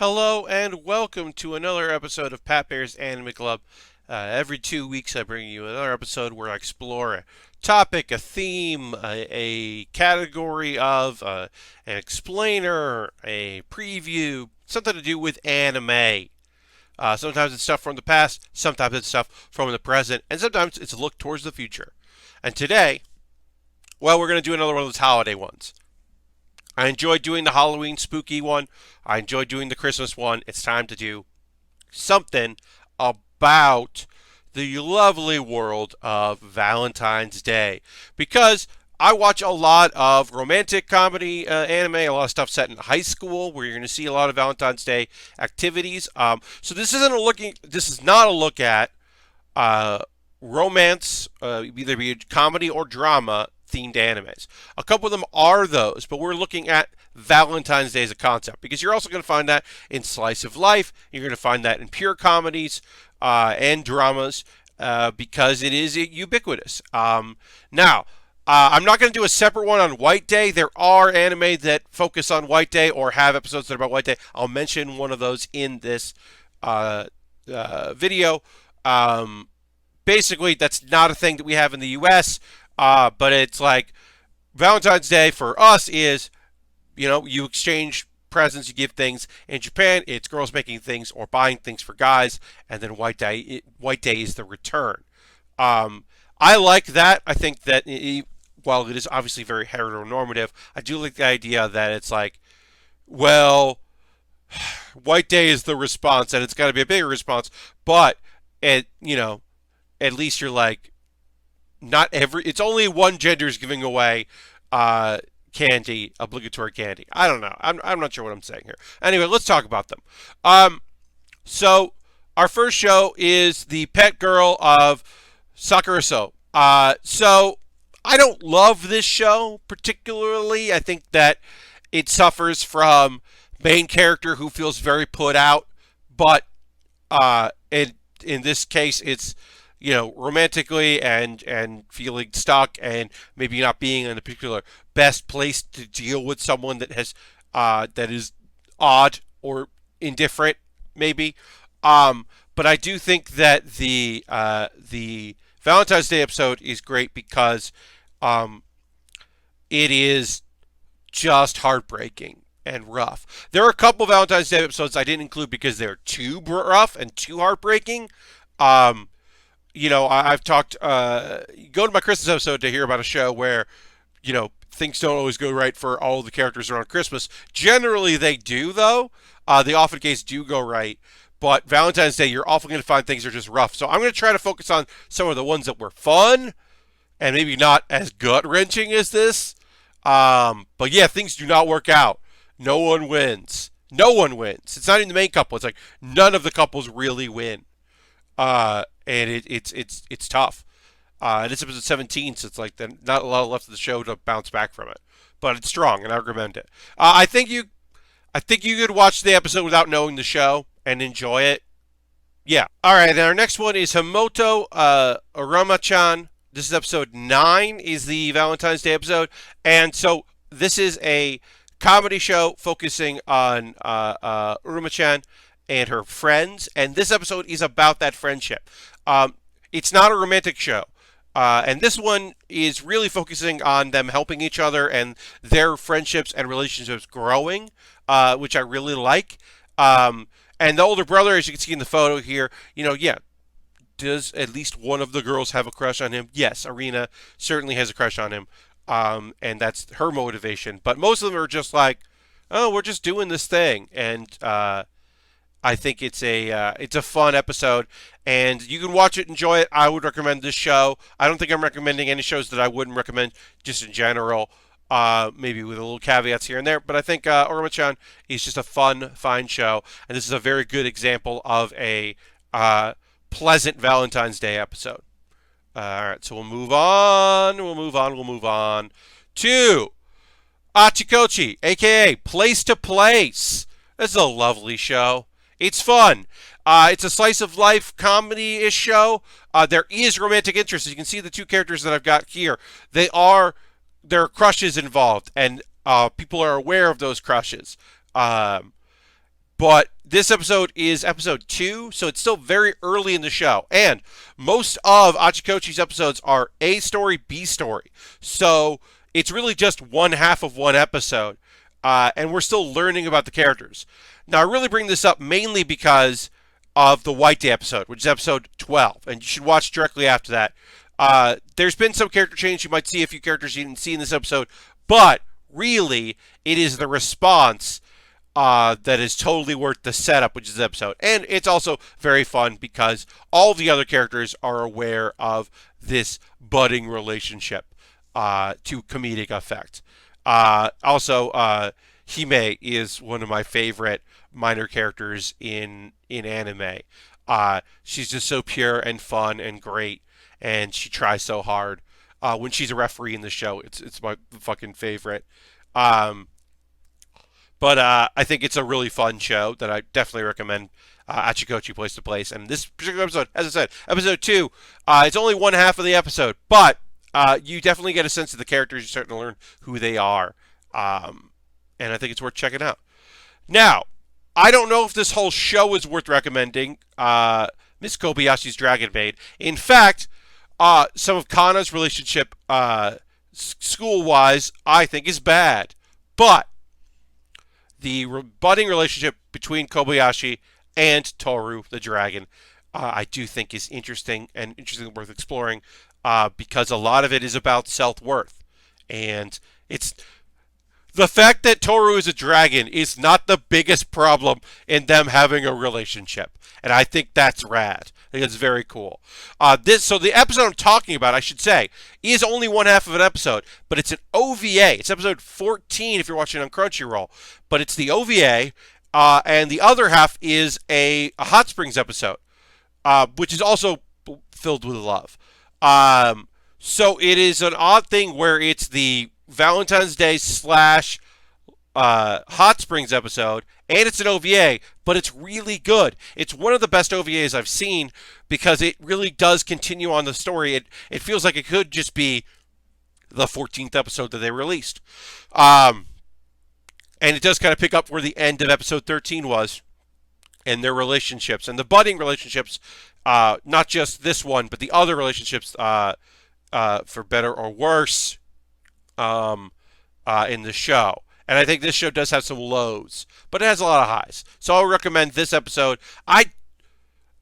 Hello and welcome to another episode of Pat Bear's Anime Club. Every 2 weeks, I bring you another episode where I explore a topic, a theme, a category of an explainer, a preview, something to do with anime. Sometimes it's stuff from the past, sometimes it's stuff from the present, and sometimes it's a look towards the future. And today, well, we're going to do another one of those holiday ones. I enjoyed doing the Halloween spooky one. I enjoyed doing the Christmas one. It's time to do something about the lovely world of Valentine's Day. Because I watch a lot of romantic comedy anime, a lot of stuff set in high school where you're going to see a lot of Valentine's Day activities. So this is not a look at uh, romance, either be comedy or drama themed animes. A couple of them are those, but we're looking at Valentine's Day as a concept because you're also going to find that in slice of life. You're going to find that in pure comedies and dramas because it is ubiquitous. Now, I'm not going to do a separate one on White Day. There are anime that focus on White Day or have episodes that are about White Day. I'll mention one of those in this video. Basically, that's not a thing that we have in the U.S., but it's like Valentine's Day for us is, you exchange presents, you give things. In Japan, it's girls making things or buying things for guys, and then White Day is the return. I like that. I think that while it is obviously very heteronormative, I do like the idea that it's like, well, White Day is the response, and it's got to be a bigger response, but at least you're like, it's only one gender is giving away candy, obligatory candy. I don't know. I'm not sure what I'm saying here. Anyway, let's talk about them. So our first show is the pet girl of Sakura-so. So I don't love this show particularly. I think that it suffers from main character who feels very put out, but in this case, it's romantically and feeling stuck and maybe not being in a particular best place to deal with someone that has that is odd or indifferent, maybe. But I do think that the Valentine's Day episode is great because it is just heartbreaking and rough. There are a couple Valentine's Day episodes I didn't include because they're too rough and too heartbreaking. I've talked. Go to my Christmas episode to hear about a show where, things don't always go right for all the characters around Christmas. Generally, they do, though. They often case do go right. But Valentine's Day, you're often going to find things are just rough. So I'm going to try to focus on some of the ones that were fun and maybe not as gut wrenching as this. But yeah, things do not work out. No one wins. No one wins. It's not even the main couple. It's like none of the couples really win. And it's tough. And it's episode 17, so it's like not a lot left of the show to bounce back from it, but it's strong, and I recommend it. I think you could watch the episode without knowing the show and enjoy it. Yeah. All right. And our next one is Hamoto Arama-chan. This is episode 9. Is the Valentine's Day episode, and so this is a comedy show focusing on Uruma-chan and her friends, and this episode is about that friendship. It's not a romantic show, and this one is really focusing on them helping each other and their friendships and relationships growing, which I really like. And the older brother, as you can see in the photo here, does at least one of the girls have a crush on him? Yes, Arena certainly has a crush on him, and that's her motivation. But most of them are just like, oh, we're just doing this thing, and I think it's a fun episode, and you can watch it, enjoy it. I would recommend this show. I don't think I'm recommending any shows that I wouldn't recommend just in general, maybe with a little caveats here and there. But I think Orama-chan is just a fine show, and this is a very good example of a pleasant Valentine's Day episode. All right, so we'll move on to Achikochi, aka Place to Place. This is a lovely show. It's fun. It's a slice of life comedy-ish show. There is romantic interest. As you can see the two characters that I've got here. There are crushes involved, and people are aware of those crushes. But this episode is episode 2, so it's still very early in the show. And most of Achikochi's episodes are A story, B story. So it's really just one half of one episode. And we're still learning about the characters. Now, I really bring this up mainly because of the White Day episode, which is episode 12. And you should watch directly after that. There's been some character change. You might see a few characters you didn't see in this episode. But really, it is the response that is totally worth the setup, which is the episode. And it's also very fun because all the other characters are aware of this budding relationship to comedic effect. Also, Hime is one of my favorite minor characters in anime. She's just so pure and fun and great, and she tries so hard. When she's a referee in the show, it's my fucking favorite. But I think it's a really fun show that I definitely recommend Achikochi Place to Place. And this particular episode, as I said, episode 2, it's only one half of the episode, but you definitely get a sense of the characters. You're starting to learn who they are. And I think it's worth checking out. Now, I don't know if this whole show is worth recommending. Miss Kobayashi's Dragon Maid. In fact, some of Kana's relationship, school-wise, I think is bad. But the budding relationship between Kobayashi and Toru, the dragon, I do think is interesting and worth exploring because a lot of it is about self-worth. And it's the fact that Toru is a dragon is not the biggest problem in them having a relationship. And I think that's rad. I think it's very cool. So the episode I'm talking about, I should say, is only one half of an episode, but it's an OVA. It's episode 14 if you're watching on Crunchyroll. But it's the OVA, and the other half is a Hot Springs episode, which is also filled with love. So it is an odd thing where it's the Valentine's Day / Hot Springs episode, and it's an OVA, but it's really good. It's one of the best OVAs I've seen because it really does continue on the story. It feels like it could just be the 14th episode that they released. And it does kind of pick up where the end of episode 13 was, and their relationships, and the budding relationships, not just this one, but the other relationships, for better or worse, in the show. And I think this show does have some lows, but it has a lot of highs. So I'll recommend this episode. I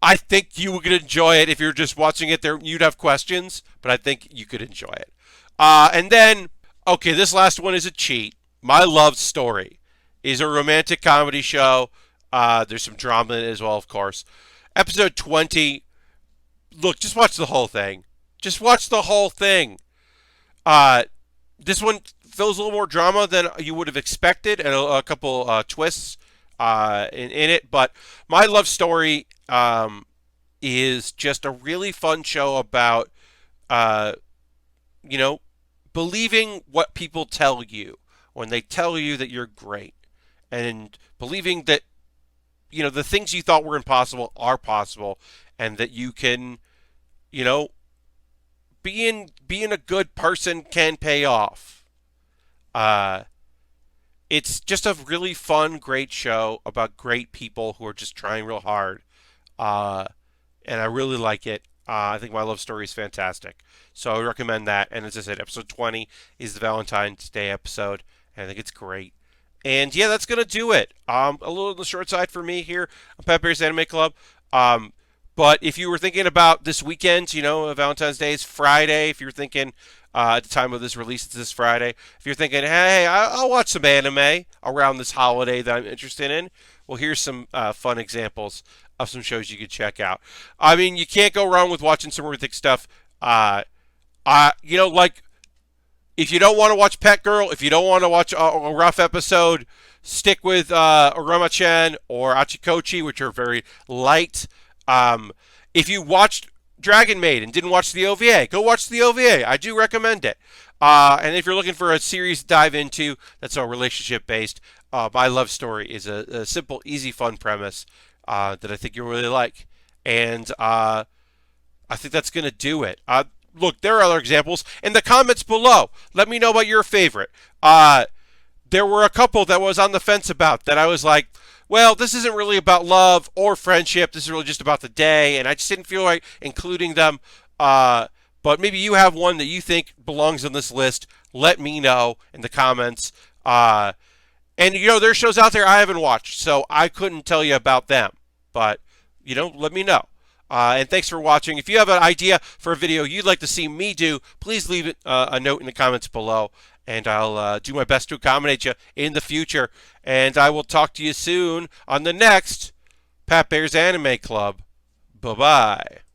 think you would enjoy it if you're just watching it. There, you'd have questions, but I think you could enjoy it. And then, okay, this last one is a cheat. My Love Story is a romantic comedy show. There's some drama in it as well, of course. Episode 20. Look, just watch the whole thing. Just watch the whole thing. This one feels a little more drama than you would have expected, and a couple twists in it. But My Love Story is just a really fun show about, believing what people tell you when they tell you that you're great, and believing that, the things you thought were impossible are possible, and that you can, being a good person can pay off. It's just a really fun, great show about great people who are just trying real hard. And I really like it. I think My Love Story is fantastic. So I would recommend that. And as I said, episode 20 is the Valentine's Day episode. And I think it's great. And yeah, that's going to do it. A little on the short side for me here on Pat Bear's Anime Club. But if you were thinking about this weekend, Valentine's Day is Friday. If you're thinking at the time of this release, it's this Friday. If you're thinking, hey, I'll watch some anime around this holiday that I'm interested in, well, here's some fun examples of some shows you could check out. I mean, you can't go wrong with watching some horrific stuff. Like, if you don't want to watch Pet Girl, if you don't want to watch a rough episode, stick with Orama-chan or Achikochi, which are very light. If you watched Dragon Maid and didn't watch the OVA, go watch the OVA. I do recommend it. And if you're looking for a series to dive into that's a relationship-based, My Love Story is a simple, easy, fun premise that I think you'll really like. And I think that's going to do it. Look, there are other examples. In the comments below, let me know about your favorite. There were a couple that I was on the fence about that I was like, well, this isn't really about love or friendship. This is really just about the day, and I just didn't feel like including them. But maybe you have one that you think belongs on this list. Let me know in the comments. And there's shows out there I haven't watched, so I couldn't tell you about them. But let me know. And thanks for watching. If you have an idea for a video you'd like to see me do, please leave it a note in the comments below, and I'll do my best to accommodate you in the future. And I will talk to you soon on the next Pat Baer's Anime Club. Bye-bye.